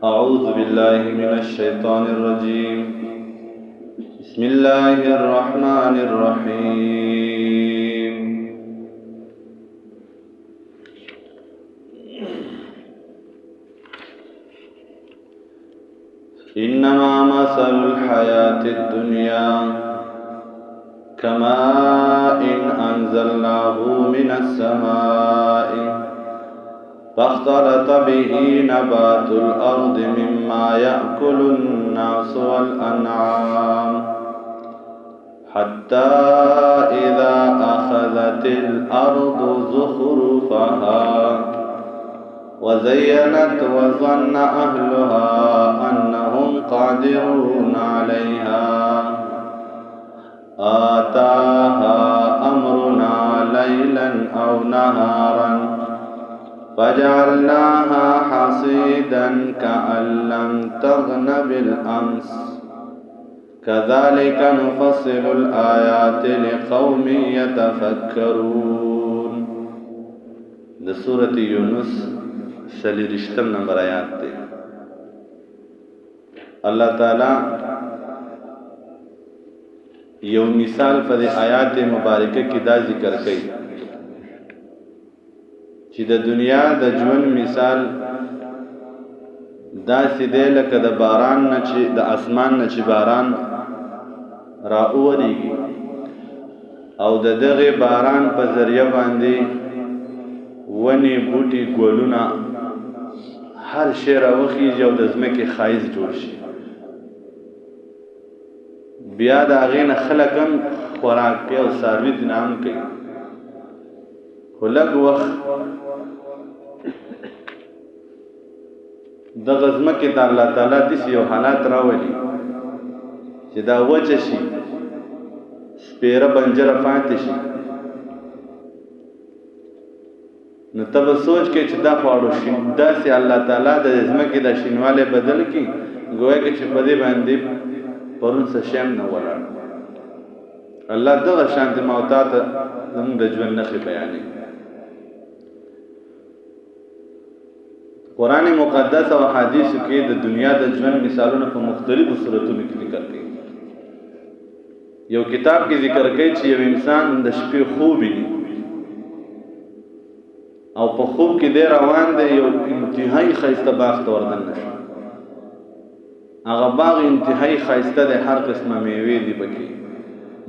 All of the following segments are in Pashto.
أعوذ بالله من الشيطان الرجيم. بسم الله الرحمن الرحيم. إنما مثل الحياة الدنيا كماء أنزلناه من السماء فاختلط به نبات الأرض مما يأكل الناس والأنعام حتى إذا أخذت الأرض زخرفها وزينت وظن أهلها أنهم قادرون عليها آتاها أمرنا ليلا أو نهارا فجعلناها حصيدا كأن لم تغن بالأمس كذلك نفصل الآيات لقوم يتفكرون. ده سورة يونس سلیرشتم نمبر آیات تے اللہ تعالی یو مثال پر آیات مبارکه کی دا ذکر کئی چې د دنیا د ژوند مثال داسې دی لکه د باران نه چې د اسمان نه چې باران راوورېږي او د دغه باران په ذریعه باندې ونې بوټي ګلونه هر شی راوخیږي او د ځمکې ښایست جوړ شي. بیا د هغې نه خلک هم خوراک کوي او څاروي ځینې هم کوي، خو لږ وخت دغه ځمکې ته الله تعالی داسې یو حالات راولي چې دا وچه شي، سپېره بنجره پاتې شي. نو ته به سوچ کې چې دا خواړو شین داسې الله تعالی د ځمکې د شینوالی بدل کړي ګویا کې چې په دې باندې پرون څه شی هم نه ولاړ. الله دغه شانتې ما او تا ته زموږ د ژوند نښې بیانوي. قرآن مقدس او حدیثو کې د دنیا د ژوند مثالونه په مختلفو صورتونو کې ذکر کوي. یو کتاب کې ذکر کوي چې یو انسان د شپې خوب ویني او په خوب کې دی روان دی، یو انتهایی ښایسته باغ ته وردننه شي. هغه باغ انتهایی ښایسته دی، هر قسمه میوې دي پکې،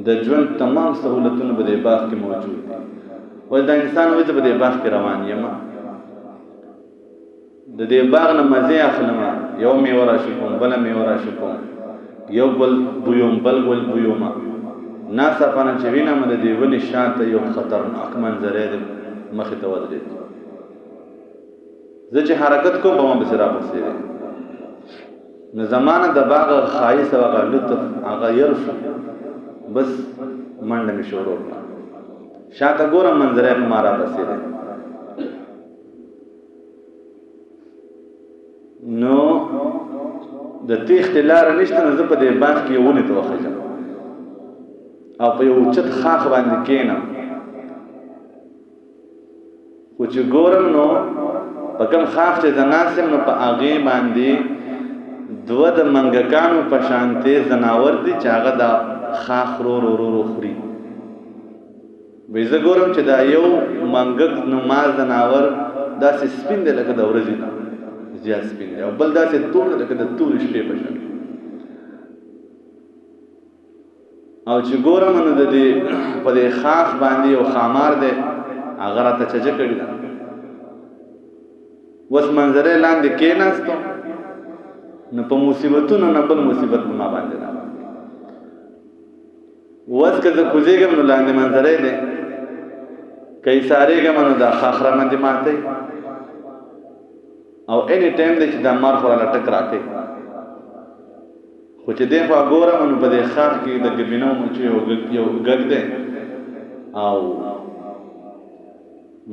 د ژوند تمام سهولتونه په دې باغ کې موجود دي. وایي دا انسان وایي زه په دې باغ کې روان یم، د دې باغ نه مزې اخلم، یو میوه راشي کوم، بله میوه راشي کوم، یو بل بویم، بل بویومه، ناڅاپه نه چې وینم د دې ونې شاته یو خطرناک منظرې دی مخې ته ودرېد. زه چې حرکت کوم به ما پسې راپسې دی. نو زما نه د باغ ښایست او هغه لطف هغه ير شو، بس منډه مې شروع کړه، شاته ګورم منظرې په ما راپسې دی. نو د تیښتې لاره نشته، نو زه په دې باغ کې یو ونې ته وخېږم او په یو اوچت خاښ باندې کښېنم. خو چې ګورم نو په کوم خاښ چې زه ناست یم نو په هغې باندې دوه د منګکانو په شانتې ځناور دي چې هغه دا خاښ ورو ورو خوري. وایي زه ګورم چې دا یو منګک نما ځناور داسې سپین دی لکه د ورځې نه زیات سپین دی، او بل داسې تور دی لکه د تورې شپې په شان. او چې ګورم نو د دې په دې خاښ باندې یو خامار دی، هغه راته چجه کړې ده. اوس منظرې لاندې کېناستم نو په مصیبتونو نه بل مصیبت په ما باندې راغی. اوس که زه کوزېږم نو لاندې منظرې دی، که ایسارېږم نو دا خاښ را باندې ماتوي، او اینی ټایم دی چې دا مار خو راله ټک راکوي. خو چې دې خوا ګورم نو په دې خاښ کې د ګبینو مچو یو ګګ دی، او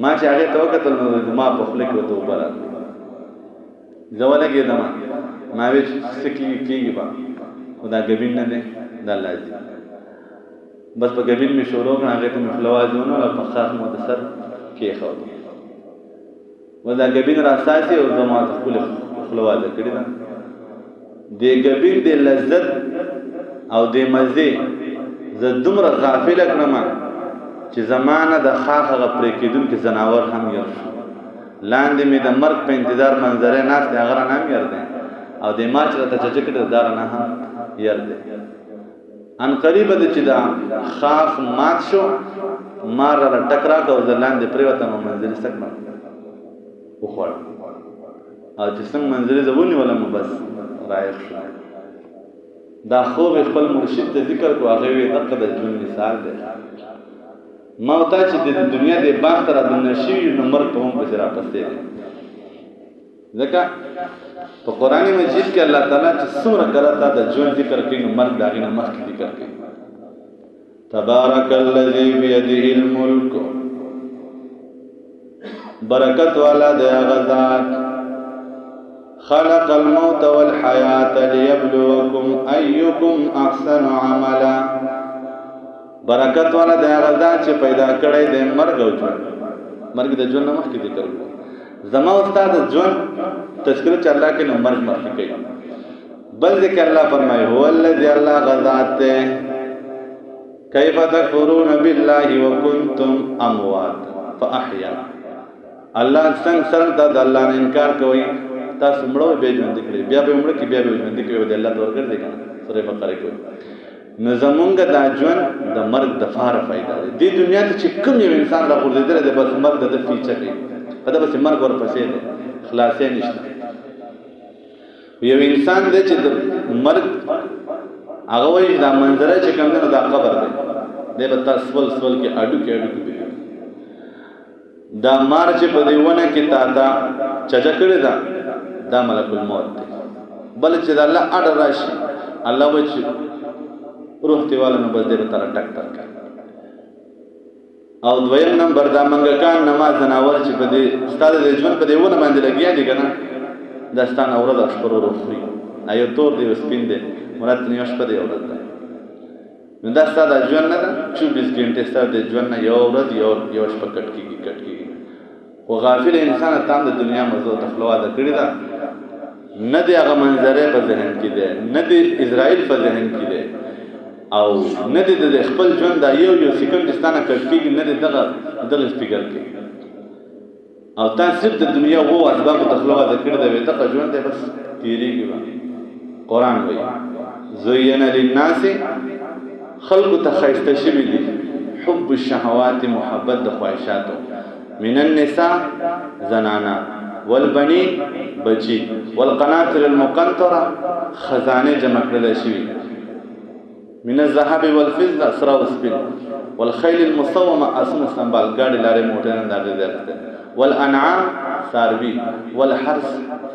ما چې هغې ته وکتل نو ما په خوله کې ورته اوبه راغلې. زه ولګېدم، ما ویل څه کېږي به، خو دا ګبین نه دی، دا الله دی. بس په ګبین مې شروع کړه، هغې ته مې خوله واچونه او په خاښ مې ورته سر کېښود. ودا ګبین راساسي او زما خپل خپلواده کړی دا د ګبین د لذت او د مزه زه دومره غافل کړم چې زمانه د خاخه پرې کېدونکو زناور هم یو لاندې مې د مرګ په انتظار منظره ناست هغه نه هم یارده او د ماچ راته چچکټ دار نه هم یارده ان قریب د چې دا خاخ مات شو مار را ټکرا کو لاندې پریوته منځل سکم وخوړ او چې څنګه منځل زبونی ولا مو بس رایښ شو دا خوب خپل مرشد ته ذکر کو هغه وی دغه د ژوند مثال دی ما وتا چې د دنیا د باغ تر د نشي نو مرګ په هم په را پسته دی ځکه په قران مجید کې الله تعالی چې څومره کړه د ژوند ذکر کوي نو مرګ داغه نه مخکې ذکر کوي تبارک الذی بیده الملک برکت والا د هغه ذات خلق الموت والحیات لیبلوکم ایکم احسن عملا برکت والا د هغه ذات چې پیدا کړی د مرګ او ژوند مرګ د ژوند مخکې ذکر کوي زما استاد ژوند تذکرہ چې الله کې نو مرګ مخکې کوي بل ذکر الله فرمایي هو الذی الله غذات کیف تکفرون بالله وکنتم اموات فاحیا الله څنګه سره د الله نه انکار کوي تاسو مړو به ژوند کړی بیا به مړ کې بیا به ژوند کړی د الله تور کړی کنه سورې بقره کې نو زمونږ دا ژوند د مرګ د فاره فائدہ دی د دنیا ته چې کوم یو انسان را غورځیدل د بس مرګ د فیچر دی په دغه مرګ ورپسې دی خلاصې نشته یو انسان دی چې د مرګ هغه وایي دا منظره چې کوم نه دا قبر دی د به تاسو سول کې اډو کې دا مار چې په دیونه کې تا چجا کړی دا ملک الموت دی بل چې د الله اډ راشي الله وچ روح دیواله نو بس دې تر ټک ټک او دویم نمبر دا منګکان نماز ناور چې په دې ستاره د ژوند په دیونه باندې لګیا دي کنه داستان اورد اشپرو روخري ایو تور دی وسپین دی مراد نه شپه دی اورد نو دا ستاره ژوند نه 24 غنټه ستاره د ژوند نه یو ورځ یو شپه کټ کیږي او غافل انسان تام د دنیا مزو تخلوا د کړی دا نه دی هغه منظره په ذهن کې دی نه دی اسرائیل په ذهن کې دی او نه دی د خپل ژوند دا یو سکند ستانه کټ کیږي نه دی دغه فکر کې او تاسو د دنیا وو اسباب تخلوا د کړی دی دغه ژوند دی بس تیریږي قرآن وایي زین للناس خلق تخیسته شوی دی حب الشهوات محبت د خواهشاتو من النساء زنانا والبنين بچی والقناطر المقنطره خزانه جمع کړل شوی من الذهب والفضه اسرا وسبل والخيل المصومه اسم سنبال گاڑی لارې موټرن دغه درته والانعام ساروی والحرث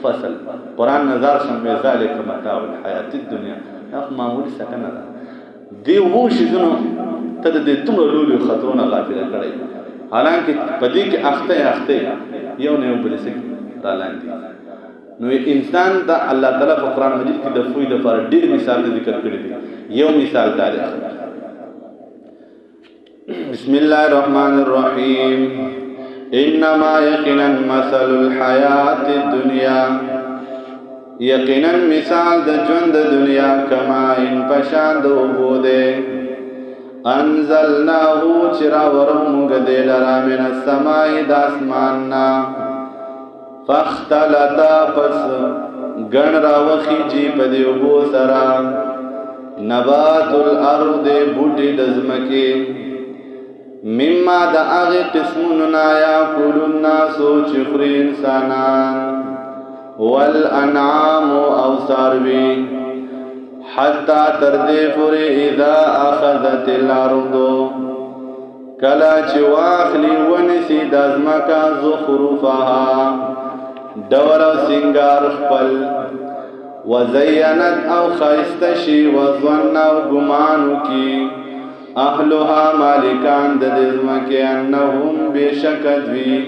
فصل قران نظر شمه ذلك متاع الحیات الدنیا اخ معمولی سکنه دی وو شذنو ته د تمره لولو خطرونه غافل کړی حالانکه پدې کې اخته یو نه وبل سي رالاندي نو انسان دا الله تعالی په قران مجید کې د فوی د پر ډېر مثال ذکر کړی دی یو مثال دا دی بسم الله الرحمن الرحیم انما یقینا مثل الحیات الدنیا یقینا مثال د ژوند د دنیا کما ان پشان د وبوده انزلناه چرا ورمونگ دیلرا من السماء د اسماننا فاختلطا پس گن راوخی جی پدی وبو سرا نبات الارض بوٹی دزمکی مما دا آغی قسموننا یاکل الناسو چخری انسانان والانعام او ساروی حتی تردی پوری اذا اخذت الارض کلا چی واخلی ونسی دازمکا زخرفها دور و سنگار خپل وزینت او خیستشی وظن او گمانو کی اهلها مالکان د دزمکی انهم بشکدوی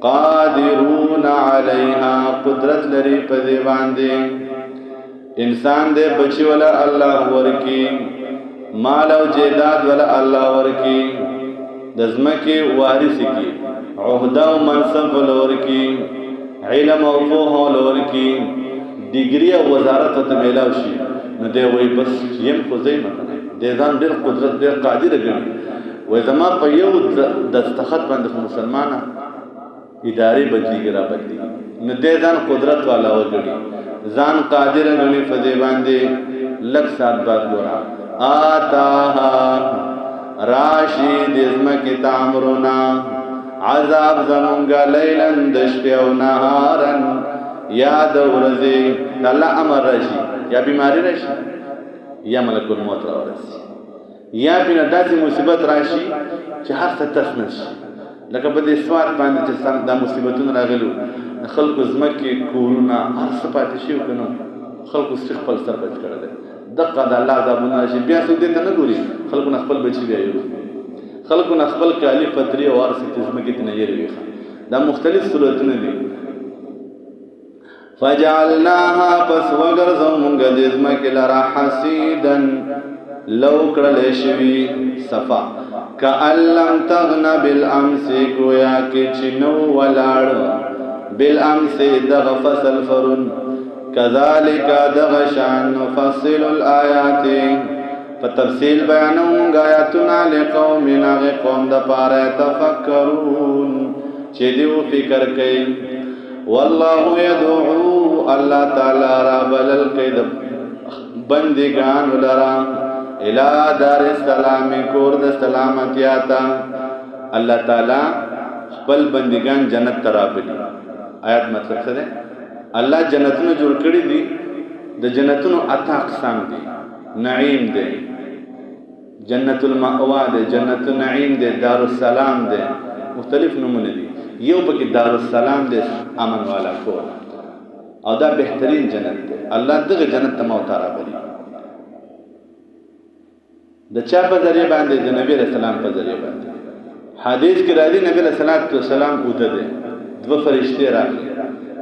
قادرون علیها قدرت لري پدی باندې انسان دے بچی والا اللہ ورکی مال او جیداد والا اللہ ورکی دزمکی وارث کی عہدہ و منصب لور کی علم او پوهه لور کی ډیګری او وزارت ته میلاو شي نو دی وای بس یم خو زې مکنه د ځان ډېر قدرت ډېر قادر ګڼي وای زما په یو دستخط باندې مسلمانه ادارې بدلیږي را بدلیږي نو دی ځان قدرت والا وګڼي ځان قادر غني په دې باندې لک سات بعد ګورا آتا راشي دزما کی تامرنا عذاب زمونگا لیلن دشپی و نهارن یاد ورزی اللہ امر راشي یا بیماری راشي یا ملک الموت را ورسی یا بینا داسی مصیبت راشي چې هر څه تس نشي لکه په دې سواد باندې چې دا مصیبتونه راغلو خلکو زمکه کورونه هر څه پاتې شي کنه خلکو خپل سر بچ کړل دغه د الله عذابونه شي بیا څه دې ته نه ګوري خلکو خپل بچي بیا یو خلکو خپل کالی پتری او ارسي زمکه ته نه یری دا مختلف صورتونه دي فجعلناها پس وغرزو مونږ د زمکه لرا حسیدن لو کړل شوی صفا کأن لم تغن بالامس گویا کې چنو ولاړ بالامس دغ فصل فرن كذلك دغشان نفصل الآيات فتفصيل بیانون آیاتنا لقومنا قوم دا پارا تفکرون چه دیو فکر کئی والله يدعو الله تعالی را بلل کئی بندگان لرا الى دار السلام کور د سلامتیاتا الله تعالی خپل بندگان جنت ترابلی آیات مطلب څه ده الله جنتونو جوړ کړی دي د جنتونو اته اقسام دي نعیم دي جنت المأوا دي جنت النعیم دي دار السلام دي مختلف نمونه دي یو پکې دار السلام دي امن والا کور او دا بهترین جنت دی الله دغه جنت ته مو ترابلی د چا په ذریعہ باندې د نبی رسول الله په ذریعہ باندې حدیث کې راځي نبی رسول الله صلی الله علیه وسلم اوده دي دو فرشتي راغلي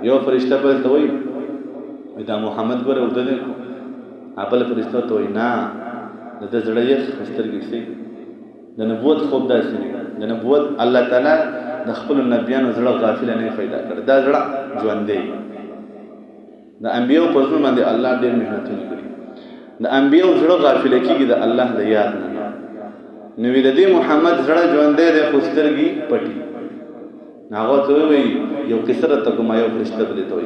یو فرشتہ پر ته وای دا محمد ګره اوده دي خپل فرشتہ ته وای نه د زړه یې سترګې سي د نبوت خوب داسې د نبوت الله تعالی د خپل نبیانو زړه غافل نه پیدا کړ دا زړه ژوند دی د انبیو په ځمن باندې الله ډېر مهنتونه کړی د انبیو زړه غافل کیږي د الله د یاد نه نو د دې محمد زړه ژوند دی د خوسترګي پټي ناغه ته وی یو کسره ته کوم یو فرشتہ بلی ته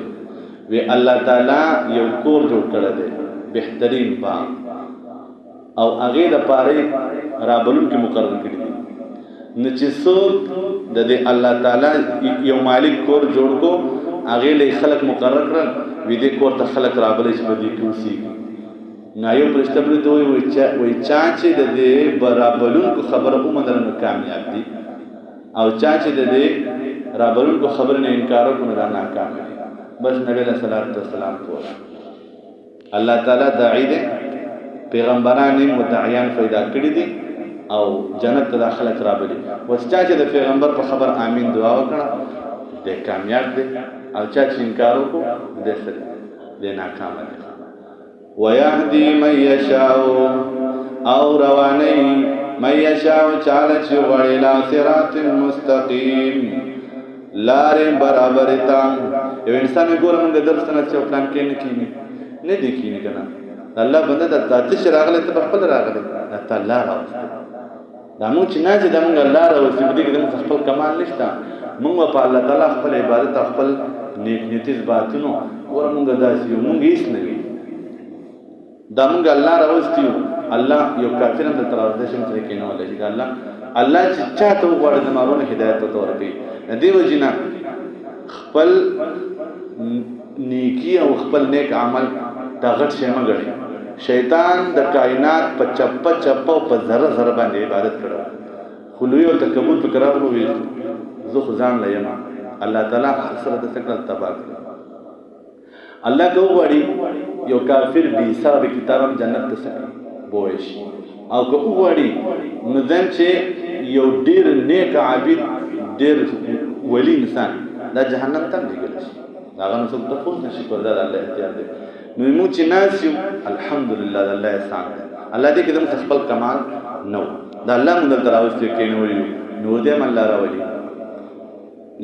وی الله تعالی یو کور جوړ کړی دی بهترین باغ او هغه د پاره رابلون کې مقرر کړی دی نو چې څوک د دې الله تعالی یو مالک کور جوړ کو هغه له خلق مقرر کړ وی دې کور ته خلق رابلې چې بدی کوسی نه یو فرشتہ بلی ته وی چې د دې برابلون کو خبره ومنل کامیاب دي او چې د دې رابلون کو خبر نه انکار وکړ نه ناکام دي بس نبی له صلوات و سلام کو الله تعالی داعی دې پیغمبرانو مدعیان پیدا کړی دي او جنت ته داخله رابلي وسچا چې د پیغمبر په خبر امین دعا وکړه دې کامیاب دي او چې انکار وکړ دې سره دې ناکام دي ويهدي من يشاء او رواني من يشاء چاله چې وړي لا صراط مستقيم لارې برابر تا یو انسان ګورم د درس نه چې پلان کې نه کینی نه دی کینی کنه الله بنده د ذات شراغله ته خپل راغله ته الله راوسته دا مو چې نه چې د موږ الله راوسته دې کې د خپل کمال نشته موږ په الله تعالی خپل عبادت خپل نیک نیتیز باتونو ورمږ داسې موږ هیڅ نه وي دا موږ الله راوستیو الله یو کافر هم د تراوزه شم تر کې نه ولې الله چې چاته وغواړي د مارونه هدایت ته ورکړي دیو جنا خپل نیکی او خپل نیک عمل دا غټ شی مګړي شیطان د کائنات په چپا په ذره ذره باندې عبادت کړو خلوی او تکبر فکر وروي زو خزان لیما الله تعالی هر سره د څکل تباہ کړ الله کو وړي یو کافر به حساب کتابم جنت ته سره بوش او کو وړي نو ځم چې یو ډیر نیک عابد ډیر ولی انسان دا جهنم ته لګل شي دا غن څوک ته خو نشي کولای دا الله اختیار دی نو مو چې ناس یو الحمدلله الله احسان دی الله دې کې د خپل کمال نو دا الله مونږ ته راوستي کې نو ویلو نو دې من الله راولي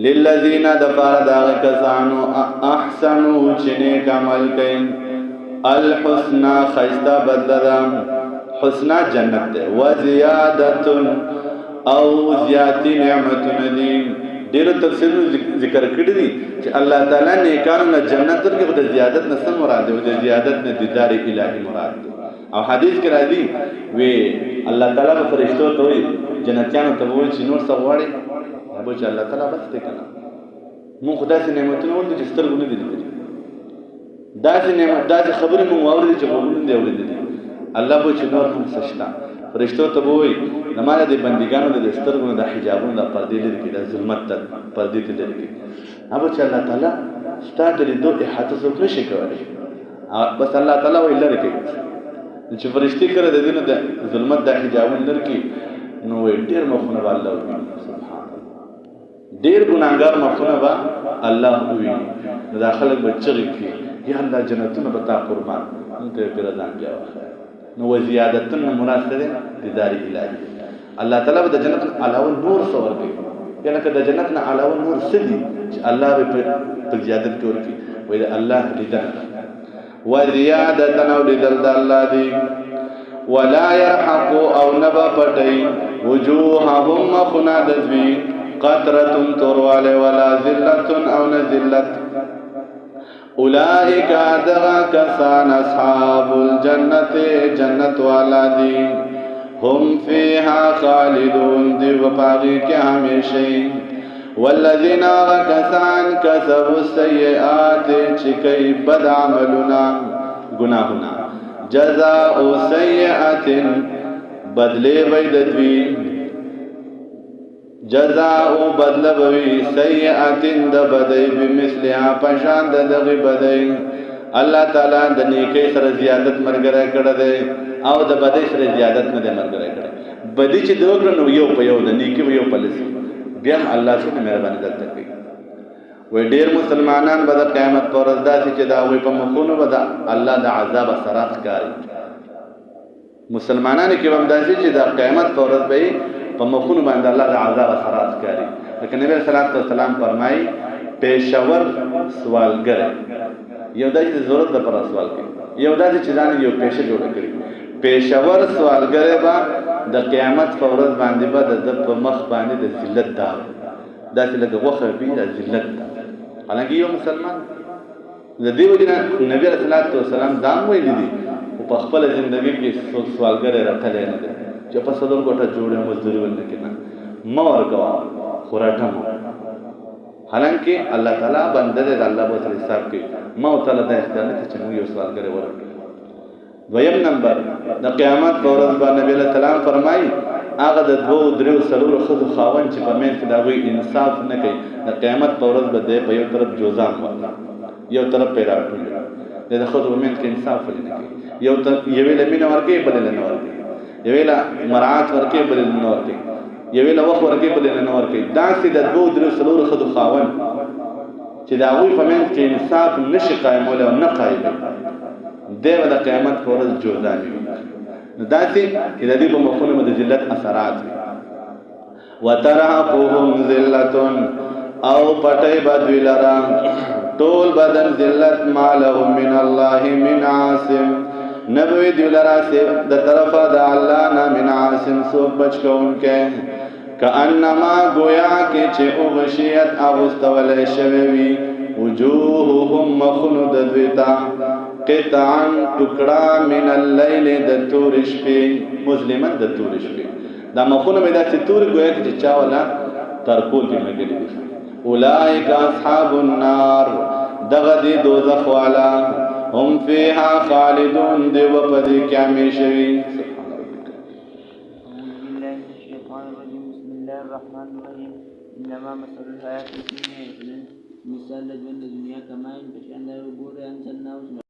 للذین دفار داغ کسانو احسنو چنیک عمل کن الحسنى خیستا بدلدا حسنى جنت دے وزیادتن او زیادتی نعمتن دی ډیرو تفسیرونو ذکر کړی دي چې الله تعالی نیکانو نه جنت ورکړي د زیادت نه څه مراد دی د زیادت نه دیدار الهی مراد دی او حدیث کې راځي وی الله تعالی په فرشتو ته وی جنتیانو ته وی چې نور څه غواړي هغه چې الله تعالی بس ته کنه مون خدای سي نعمتونه ولې چې سترګونه دي داسې نعمت داسې خبرې مون واوري چې وګورم دی اورېدل الله به چې نور هم سشتا فرشتو ته وی زمانه د بندګانو د سترګونو د حجابونو د پردې لري کې د ظلمت د پردې ته لري کې هغه چې الله تعالی ستاسو د دوه احاطه څوک نشي کولای بس الله تعالی وی لري کې چې فرشتي کړه د دینه د ظلمت د حجابونو لري کې نو ډېر مخونه الله وی سبحان الله ډېر ګناګار مخونه با الله وی نو داخله بچی کې یا الله جنتونه بتا قربان انت پر ځان جواب نو وزیادتن مناسبه دیدار الهی الله تعالی د جنت علاوه نور څور کوي یعنی که د جنت نه علاوه نور سدي چې الله به په زیادت کوي وای د الله لیدل وزیادتن او لیدل د الله دی ولا يرحق او نبا پټي وجوههم مخنا دذوی قطره ترواله ولا ذله او نذلت اولئک دغا کسان اصحاب الجنت جنت والا دی هم فیها خالدون دی وپاگی کے ہمیشہ والذین کسان کسبوا السیئات چکی بد عملنا گناہنا جزاء سیئات بدلے بیددوی جزاء بدل بوی سیئات د بدی بمثلها پشان د دغی بدی الله تعالی د نیکی سره زیادت مرګره کړه ده او د بدی سره زیادت نه مرګره کړه بدی چې دوکړه نو یو په یو د نیکی یو په لسی بیا الله سره مهرباني درته کوي وې ډیر مسلمانان به د قیامت پر ورځ داسې چې دا وې په مخونو به د الله د عذاب سره ښکاري مسلمانانو کې هم داسې چې د قیامت پر ورځ به په مخونو باندې الله د عذاب سره ښکاري لکه نبی صلی الله علیه وسلم فرمایي پېښور سوالګر یو دای چې ضرورت ده پر سوال کوي یو دای چې ځان یو پېښه جوړ کړي پېښور سوالګر به د قیامت په ورځ باندې به د په مخ باندې د ذلت دا داسې لکه وخه به د ذلت حالانکه یو مسلمان د دې وجه نبی صلی الله علیه وسلم دا ویلي دي په خپل ژوندۍ کې سوالګر راټلې نه دي چې په صدر کوټه جوړه مزدوري ونه کړي ما ورکوا خوراټه مو حالانکه الله تعالی بنده دې الله به تر حساب کوي ما تعالی د اختیار نه چې موږ یو سوالګر ورکړو دویم نمبر د قیامت پر ورځ باندې نبی له سلام فرمایي هغه د دوه درو سلور خذ خاون چې په مېن کې دا وی انصاف نه کوي د قیامت پر ورځ به په یو طرف جوزام وایي یو طرف پیرا ټول د خذ په مېن کې انصاف نه کوي یو طرف یوې لمینه ورکې بل نه ورکې یویلا مراعات ورکې بل نه ورکې یویلا وخت ورکې بل نه ورکې دا سي د دوه درو سلور خذ خاون چې دا وی په مېن کې انصاف نشي قائمول او نه قائم دیو د قیامت پر ورځ جوړداني نو داسې چې د دې په مخونو د ذلت اثرات وترهقهم ذلت او پټي بدوی لرا ټول بدن ذلت ما لهم من الله من عاصم نبوی دی لرا سے د طرفه د الله نه من عاصم سو بچ کون کې کانما گویا کې چې او غشیت اغستول شوی وجوههم مخند دویتا قطعا ټکړه من الليل د تور شپې مظلمت د تور شپې دا مخونه مې دا چې تور گویا کې چا ولا ترکول کې مګلي اولئک اصحاب النار دغه دی دوزخ والا هم فيها خالدون دی وپدې کې همیشوي الرحمن الرحيم انما مثل الحياة الدنيا مثال الدنيا كما ان بشأن الغبور انزلناه